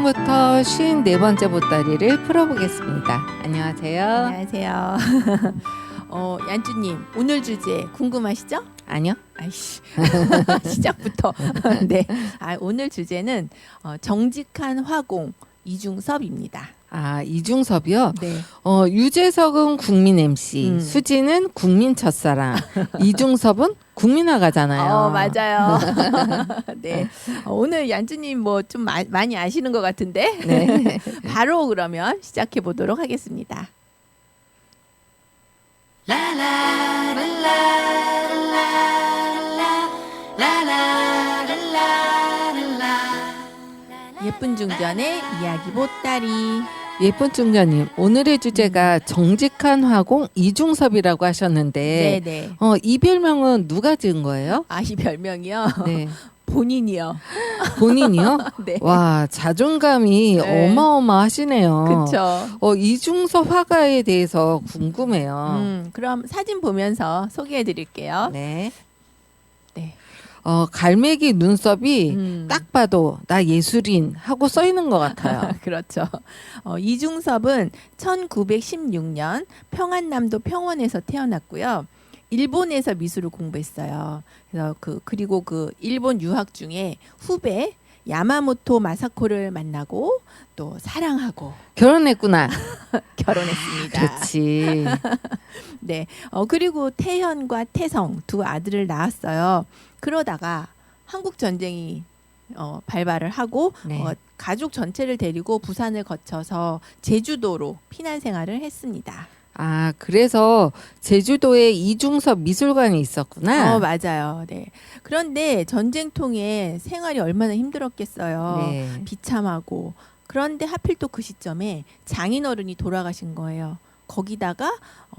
지금부터 54번째 보따리를 풀어보겠습니다. 안녕하세요. 안녕하세요. 얀쭈님, 오늘 주제 궁금하시죠? 아니요. 아이씨, 시작부터. 네. 오늘 주제는 정직한 화공 이중섭입니다. 아, 이중섭이요? 네. 유재석은 국민 MC, 수지는 국민 첫사랑, 이중섭은 국민 아가잖아요. 맞아요. 네. 오늘 얀쭈님 뭐 좀 많이 아시는 것 같은데. 네. 바로 그러면 시작해 보도록 하겠습니다. 예쁜 중전의 이야기 보따리. 예쁜 중전님, 오늘의 주제가 정직한 화공 이중섭이라고 하셨는데, 네네. 이 별명은 누가 지은 거예요? 이 별명이요? 네. 본인이요. 본인이요? 네. 와, 자존감이 네. 어마어마하시네요. 그쵸. 이중섭 화가에 대해서 궁금해요. 그럼 사진 보면서 소개해 드릴게요. 네. 네. 갈매기 눈썹이 딱 봐도 나 예술인 하고 써 있는 것 같아요. 그렇죠. 이중섭은 1916년 평안남도 평원에서 태어났고요. 일본에서 미술을 공부했어요. 그래서 그리고 일본 유학 중에 후배 야마모토 마사코를 만나고 또 사랑하고 결혼했구나. 결혼했습니다. 그렇지. 네. 그리고 태현과 태성 두 아들을 낳았어요. 그러다가 한국 전쟁이 발발을 하고 네. 가족 전체를 데리고 부산을 거쳐서 제주도로 피난 생활을 했습니다. 아, 그래서 제주도에 이중섭 미술관이 있었구나. 맞아요. 네. 그런데 전쟁통에 생활이 얼마나 힘들었겠어요. 네. 비참하고. 그런데 하필 또 그 시점에 장인어른이 돌아가신 거예요. 거기다가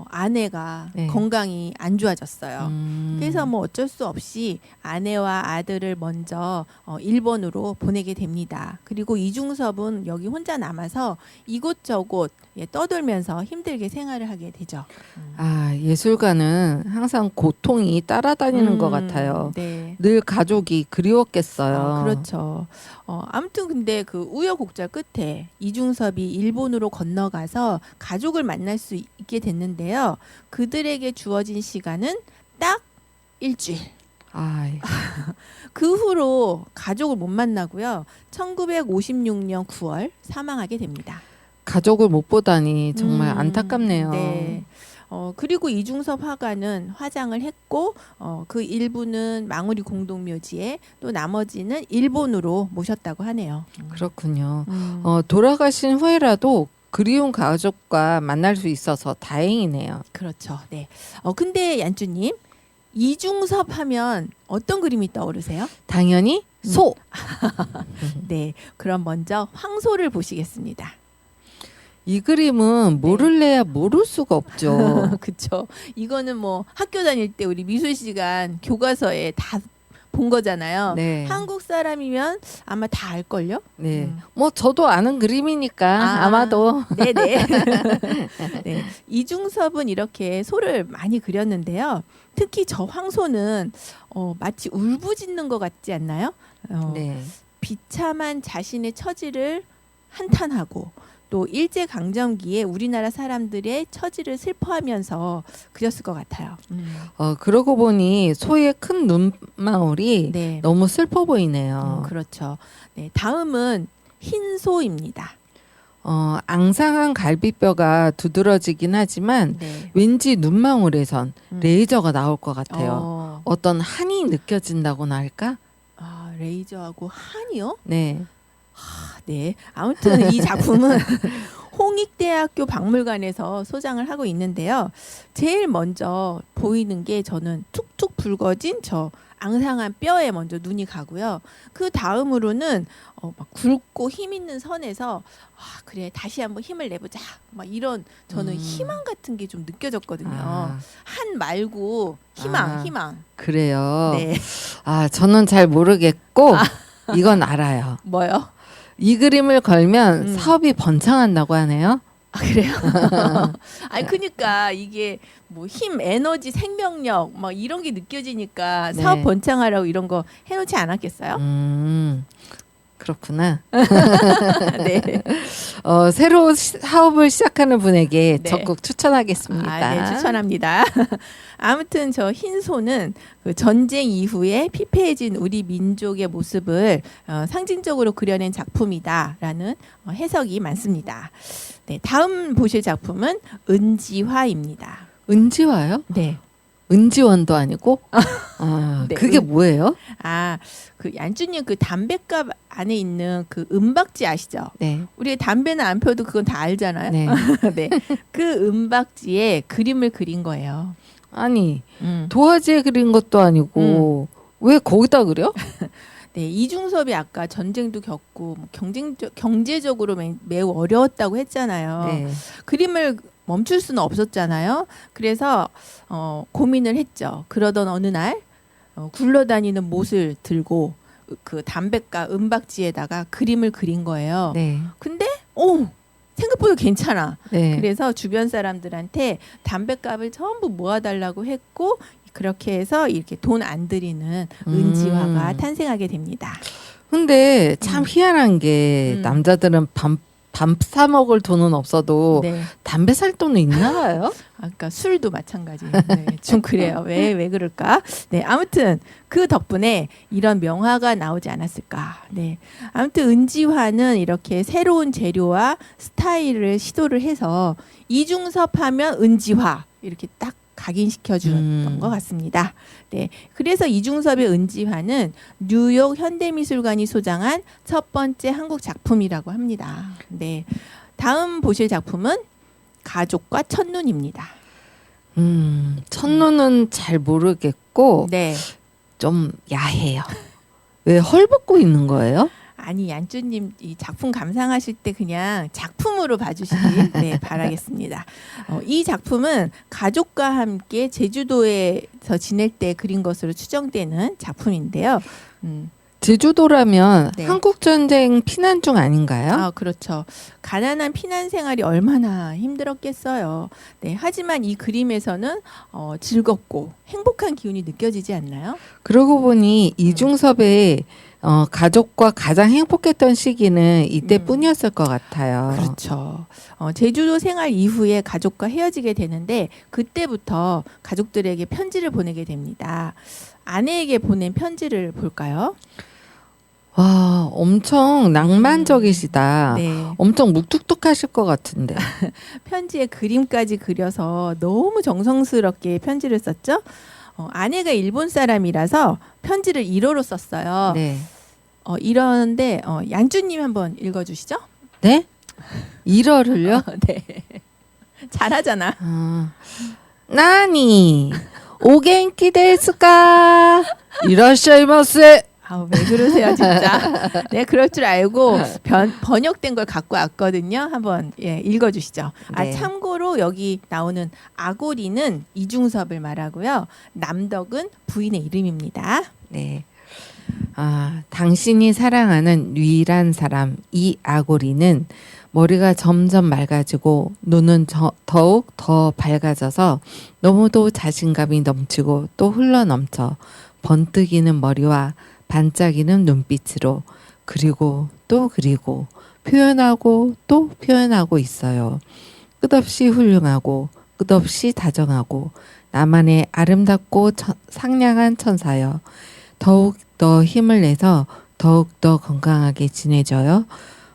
아내가 네. 건강이 안 좋아졌어요. 그래서 뭐 어쩔 수 없이 아내와 아들을 먼저 일본으로 보내게 됩니다. 그리고 이중섭은 여기 혼자 남아서 이곳저곳 떠돌면서 힘들게 생활을 하게 되죠. 아, 예술가는 항상 고통이 따라다니는 것 같아요. 네. 늘 가족이 그리웠겠어요. 그렇죠. 아무튼 근데 그 우여곡절 끝에 이중섭이 일본으로 건너가서 가족을 만날 수 있게 됐는데요. 그들에게 주어진 시간은 딱 일주일. 그 후로 가족을 못 만나고요. 1956년 9월 사망하게 됩니다. 가족을 못 보다니 정말 안타깝네요. 네. 그리고 이중섭 화가는 화장을 했고 그 일부는 망우리 공동묘지에 또 나머지는 일본으로 모셨다고 하네요. 그렇군요. 돌아가신 후에라도 그리운 가족과 만날 수 있어서 다행이네요. 그렇죠. 네. 근데 얀쭈님 이중섭 하면 어떤 그림이 떠오르세요? 당연히 소. 네. 그럼 먼저 황소를 보시겠습니다. 이 그림은 모를래야 모를 수가 없죠. 그렇죠. 이거는 뭐 학교 다닐 때 우리 미술 시간 교과서에 다 본 거잖아요. 네. 한국 사람이면 아마 다 알걸요? 네. 뭐 저도 아는 그림이니까 아마도. 네네. 네. 이중섭은 이렇게 소를 많이 그렸는데요. 특히 저 황소는 마치 울부짖는 것 같지 않나요? 네. 비참한 자신의 처지를 한탄하고 또 일제강점기에 우리나라 사람들의 처지를 슬퍼하면서 그렸을 것 같아요. 그러고 보니 소의 큰 눈망울이 네. 너무 슬퍼 보이네요. 그렇죠. 네, 다음은 흰소입니다. 앙상한 갈비뼈가 두드러지긴 하지만 네. 왠지 눈망울에선 레이저가 나올 것 같아요. 어떤 한이 느껴진다고나 할까? 레이저하고 한이요? 네. 네. 아무튼 이 작품은 홍익대학교 박물관에서 소장을 하고 있는데요. 제일 먼저 보이는 게 저는 툭툭 붉어진 저 앙상한 뼈에 먼저 눈이 가고요. 그 다음으로는 막 굵고 힘 있는 선에서 그래 다시 한번 힘을 내보자. 막 이런 저는 희망 같은 게 좀 느껴졌거든요. 한 말고 희망. 그래요. 네. 저는 잘 모르겠고 이건 알아요. 뭐요? 이 그림을 걸면 사업이 번창한다고 하네요. 그래요? 그러니까 이게 뭐 힘, 에너지, 생명력 막 이런 게 느껴지니까 네. 사업 번창하라고 이런 거 해놓지 않았겠어요? 그렇구나. 네. 새로 사업을 시작하는 분에게 네. 적극 추천하겠습니다. 네, 추천합니다. 아무튼 저 흰소는 그 전쟁 이후에 피폐해진 우리 민족의 모습을 상징적으로 그려낸 작품이다라는 해석이 많습니다. 네, 다음 보실 작품은 은지화입니다. 은지화요? 네. 은지원도 아니고? 네, 그게 뭐예요? 그 얀쭈님 그 담뱃갑 안에 있는 그 은박지 아시죠? 네. 우리 담배는 안 펴도 그건 다 알잖아요. 네. 네. 그 은박지에 그림을 그린 거예요. 아니, 도화지에 그린 것도 아니고, 왜 거기다 그려? 네, 이중섭이 아까 전쟁도 겪고 뭐 경제적으로 매우 어려웠다고 했잖아요. 네. 그림을 멈출 수는 없었잖아요. 그래서 고민을 했죠. 그러던 어느 날 굴러다니는 못을 들고 그 담뱃가 은박지에다가 그림을 그린 거예요. 네. 근데 생각보다 괜찮아. 네. 그래서 주변 사람들한테 담뱃값을 전부 모아달라고 했고 그렇게 해서 이렇게 돈 안 들이는 은지화가 탄생하게 됩니다. 근데 참 희한한 게 남자들은 밤 사 먹을 돈은 없어도 네. 담배 살 돈은 있나 봐요? 아까 술도 마찬가지. 네, 좀 그래요. 왜 그럴까? 네, 아무튼 그 덕분에 이런 명화가 나오지 않았을까. 네, 아무튼 은지화는 이렇게 새로운 재료와 스타일을 시도를 해서 이중섭 하면 은지화 이렇게 딱 각인시켜 주었던 것 같습니다. 네, 그래서 이중섭의 은지화는 뉴욕 현대미술관이 소장한 첫 번째 한국 작품이라고 합니다. 네, 다음 보실 작품은 가족과 첫눈입니다. 첫눈은 잘 모르겠고 네, 좀 야해요. 왜 헐벗고 있는 거예요? 아니 얀쭈님 이 작품 감상하실 때 그냥 작품으로 봐주시길 네, 바라겠습니다. 이 작품은 가족과 함께 제주도에서 지낼 때 그린 것으로 추정되는 작품인데요. 제주도라면 네. 한국 전쟁 피난 중 아닌가요? 그렇죠. 가난한 피난 생활이 얼마나 힘들었겠어요. 네, 하지만 이 그림에서는 즐겁고 행복한 기운이 느껴지지 않나요? 그러고 보니 이중섭의 가족과 가장 행복했던 시기는 이때뿐이었을 것 같아요. 그렇죠. 제주도 생활 이후에 가족과 헤어지게 되는데 그때부터 가족들에게 편지를 보내게 됩니다. 아내에게 보낸 편지를 볼까요? 와, 엄청 낭만적이시다. 네. 엄청 묵뚝뚝하실 것 같은데. 편지에 그림까지 그려서 너무 정성스럽게 편지를 썼죠. 아내가 일본 사람이라서 편지를 일어로 썼어요. 네. 이러는데 얀쭈님 한번 읽어주시죠. 네? 1월을요? 네. 잘하잖아. 나니 오겐키 데스까? 이라시아이마세. 왜 그러세요, 진짜. 네, 그럴 줄 알고 번역된 걸 갖고 왔거든요. 한번 읽어주시죠. 네. 참고로 여기 나오는 아고리는 이중섭을 말하고요. 남덕은 부인의 이름입니다. 네. 당신이 사랑하는 유일한 사람 이 아고리는 머리가 점점 맑아지고 눈은 더욱 더 밝아져서 너무도 자신감이 넘치고 또 흘러넘쳐 번뜩이는 머리와 반짝이는 눈빛으로 그리고 또 그리고 표현하고 또 표현하고 있어요. 끝없이 훌륭하고 끝없이 다정하고 나만의 아름답고 상냥한 천사여. 더욱 더 힘을 내서 더욱 더 건강하게 지내줘요.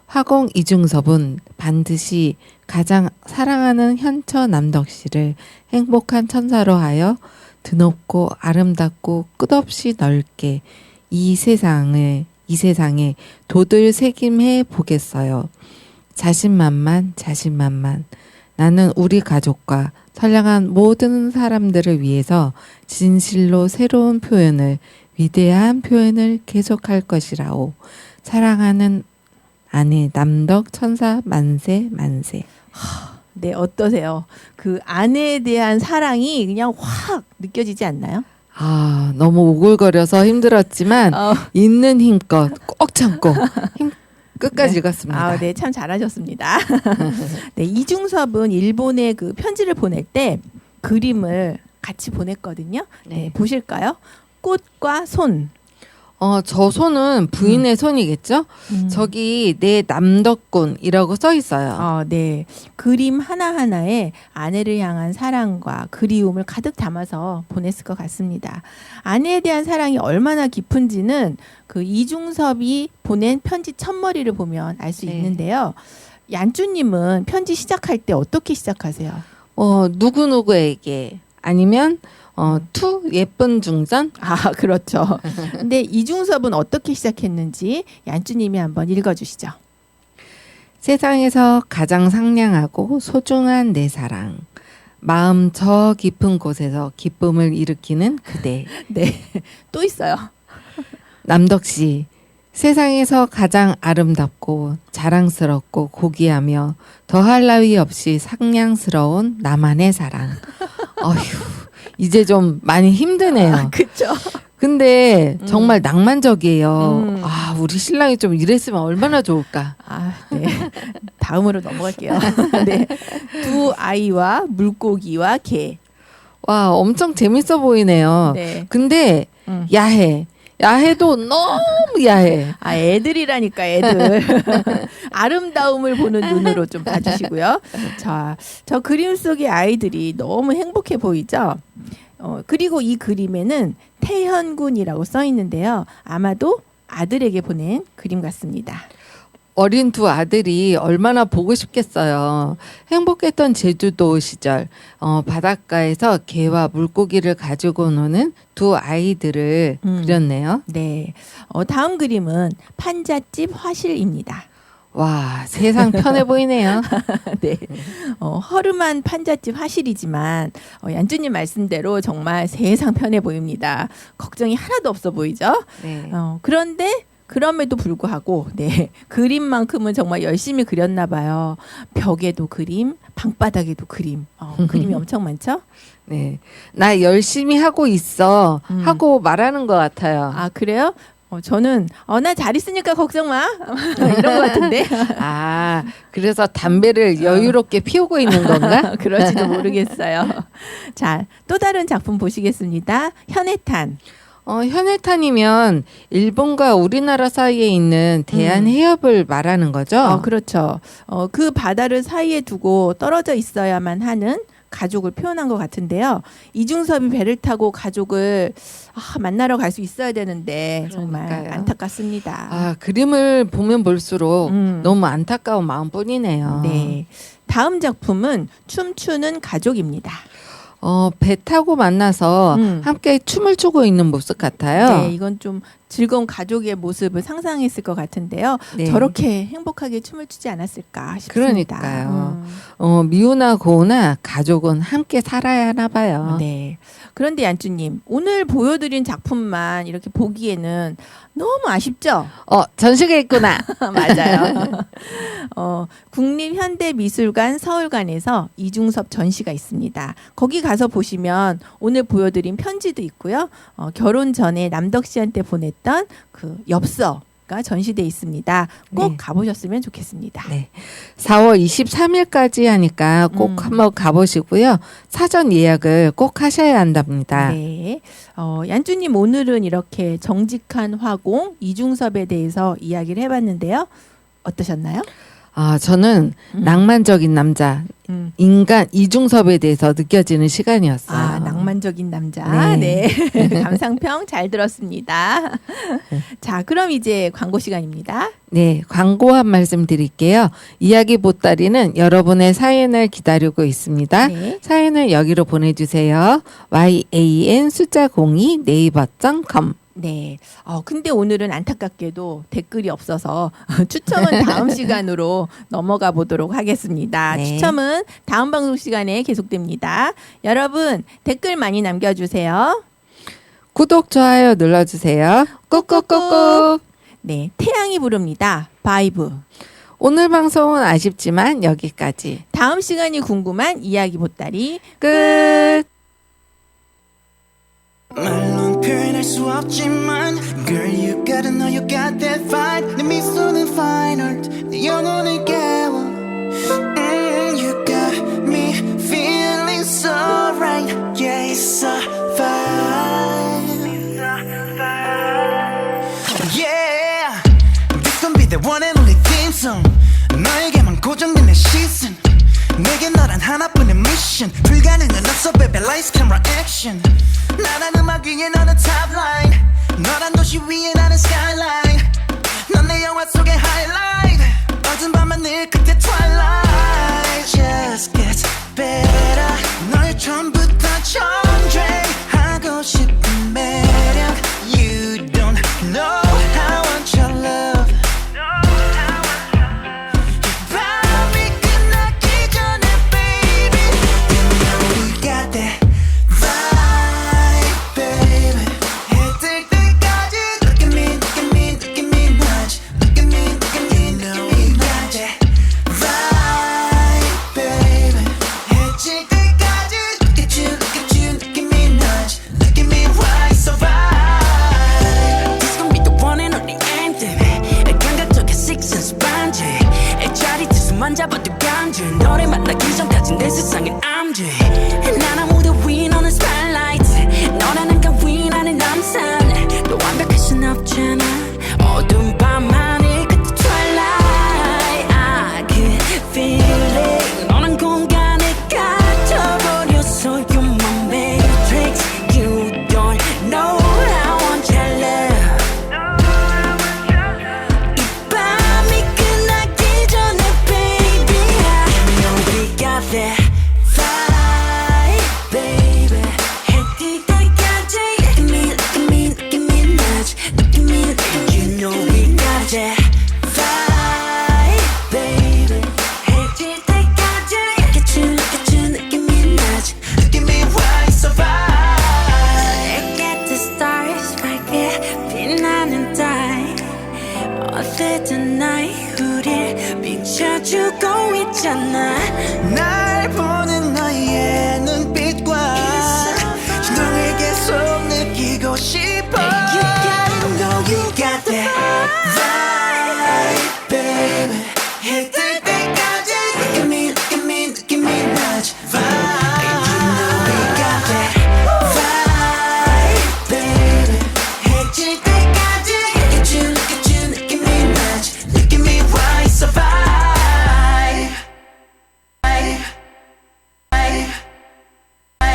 화공 이중섭은 반드시 가장 사랑하는 현처 남덕 씨를 행복한 천사로 하여 드높고 아름답고 끝없이 넓게 이 세상에 돛을 새김해 보겠어요. 자신만만. 나는 우리 가족과 선량한 모든 사람들을 위해서 진실로 새로운 표현을 위대한 표현을 계속할 것이라오. 사랑하는 아내 남덕 천사 만세. 네, 어떠세요? 그 아내에 대한 사랑이 그냥 확 느껴지지 않나요? 너무 오글거려서 힘들었지만 있는 힘껏 꼭 참고 끝까지 네. 읽었습니다. 네, 참 잘하셨습니다. 네, 이중섭은 일본에 그 편지를 보낼 때 그림을 같이 보냈거든요. 네, 보실까요? 꽃과 손. 저 손은 부인의 손이겠죠? 저기 내 남덕군이라고 써 있어요. 네. 그림 하나하나에 아내를 향한 사랑과 그리움을 가득 담아서 보냈을 것 같습니다. 아내에 대한 사랑이 얼마나 깊은지는 그 이중섭이 보낸 편지 첫머리를 보면 알 수 네. 있는데요. 얀쭈님은 편지 시작할 때 어떻게 시작하세요? 누구누구에게 아니면 투 예쁜 중전? 그렇죠. 근데 이중섭은 어떻게 시작했는지 얀쭈님이 한번 읽어주시죠. 세상에서 가장 상냥하고 소중한 내 사랑. 마음 저 깊은 곳에서 기쁨을 일으키는 그대. 네, 또 있어요. 남덕 씨, 세상에서 가장 아름답고 자랑스럽고 고귀하며 더할 나위 없이 상냥스러운 나만의 사랑. 어휴, 이제 좀 많이 힘드네요. 그렇죠. 근데 정말 낭만적이에요. 음. 우리 신랑이 좀 이랬으면 얼마나 좋을까. 네. 다음으로 넘어갈게요. 네. 두 아이와 물고기와 개. 와, 엄청 재밌어 보이네요. 네. 근데 음. 야해. 야해도 너무 야해. 애들이라니까, 애들. 아름다움을 보는 눈으로 좀 봐주시고요. 자, 저 그림 속의 아이들이 너무 행복해 보이죠? 그리고 이 그림에는 태현군이라고 써 있는데요. 아마도 아들에게 보낸 그림 같습니다. 어린 두 아들이 얼마나 보고 싶겠어요. 행복했던 제주도 시절 바닷가에서 개와 물고기를 가지고 노는 두 아이들을 그렸네요. 네. 다음 그림은 판잣집 화실입니다. 와, 세상 편해 보이네요. 네. 허름한 판잣집 화실이지만 얀쭈님 말씀대로 정말 세상 편해 보입니다. 걱정이 하나도 없어 보이죠? 네. 그런데 그럼에도 불구하고 그림만큼은 정말 열심히 그렸나 봐요. 벽에도 그림, 방바닥에도 그림. 그림이 엄청 많죠? 네. 나 열심히 하고 있어. 하고 말하는 것 같아요. 그래요? 저는 나 잘 있으니까 걱정 마 이런 것 같은데. 그래서 담배를 여유롭게 피우고 있는 건가? 그럴지도 모르겠어요. 자, 또 다른 작품 보시겠습니다. 현해탄. 현해탄이면 일본과 우리나라 사이에 있는 대한 해협을 말하는 거죠? 그렇죠. 그 바다를 사이에 두고 떨어져 있어야만 하는 가족을 표현한 것 같은데요. 이중섭이 배를 타고 가족을 만나러 갈 수 있어야 되는데 정말 그러니까요. 안타깝습니다. 그림을 보면 볼수록 너무 안타까운 마음뿐이네요. 네. 다음 작품은 춤추는 가족입니다. 배 타고 만나서 함께 춤을 추고 있는 모습 같아요. 네, 이건 좀 즐거운 가족의 모습을 상상했을 것 같은데요. 네. 저렇게 행복하게 춤을 추지 않았을까 싶습니다. 그러니까요. 미우나 고우나 가족은 함께 살아야 하나 봐요. 네. 그런데 얀쭈님, 오늘 보여드린 작품만 이렇게 보기에는 너무 아쉽죠? 전시가 있구나. 맞아요. 국립현대미술관 서울관에서 이중섭 전시가 있습니다. 거기 가서 보시면 오늘 보여드린 편지도 있고요. 결혼 전에 남덕 씨한테 보냈던 그 엽서가 전시돼 있습니다. 꼭 네. 가보셨으면 좋겠습니다. 네. 4월 23일까지 하니까 꼭 한번 가보시고요. 사전 예약을 꼭 하셔야 한답니다. 네. 얀쭈님 오늘은 이렇게 정직한 화공 이중섭에 대해서 이야기를 해봤는데요. 어떠셨나요? 저는 낭만적인 남자, 인간 이중섭에 대해서 느껴지는 시간이었어요. 낭만적인 남자. 네. 감상평 잘 들었습니다. 자, 그럼 이제 광고 시간입니다. 네, 광고 한 말씀 드릴게요. 이야기 보따리는 여러분의 사연을 기다리고 있습니다. 네. 사연을 여기로 보내주세요. yan 숫자 02 네이버.com. 네. 근데 오늘은 안타깝게도 댓글이 없어서 추첨은 다음 시간으로 넘어가 보도록 하겠습니다. 네. 추첨은 다음 방송 시간에 계속됩니다. 여러분 댓글 많이 남겨주세요. 구독, 좋아요 눌러주세요. 꾹꾹꾹꾹. 네. 태양이 부릅니다. 바이브. 오늘 방송은 아쉽지만 여기까지. 다음 시간이 궁금한 이야기 보따리 끝. 말론 표현할 수 없지만 Girl you gotta know you got that vibe 내 미소는 fine art 내 영혼을 깨워 You got me feeling so right Yeah it's a vibe 너에게만 고정된 내 시선 내게 너란 하나뿐인 미션 불가능은 없어 baby lights camera action 나란 음악 위에 너는 top line 너란 도시 위에 나는 skyline 넌 내 영화 속의 highlight 어두운 밤하늘 끝에 twilight just gets better 널 처음부터 전쟁하고 싶은 매력 You don't know how I want your love 밤이 끝나기 전에 baby You know we got that vibe baby 해 뜰 때까지 Look at me, look at me, look at me much Look at me, look at me, you know we got that vibe baby 해 질 때까지 Look at you, look at you, look at me much Look at me why so vibe This gon' be the one and only anthem 감각적인 sixes 반지 자리 수만 잡아도 간지 너를 만나기 전까지 내 세상엔 암지 나는 무대 위 너는 spotlight 너라는 간 위 나는 남산 너 완벽할 순 없잖아 어두운 밤하늘 끝에 twilight I can feel it 너는 공간에 갇혀버렸어 You're my matrix You don't know how I want your love 이 밤이 끝나기 전에 baby I know we got that vibe baby 해 뜰 때까지 Look at me, look at me, look at me much Look at me, look at you know we got that vibe baby 해 뜰 때까지 Look at you, look at you, look at me much Look at me why so vibe Look at the stars 밝게 빛나는 달 어쨌든 나의 우릴 비춰주고 있잖아 날 보는 너의 눈빛과 너를 계속 느끼고 싶어 You got it, know you got that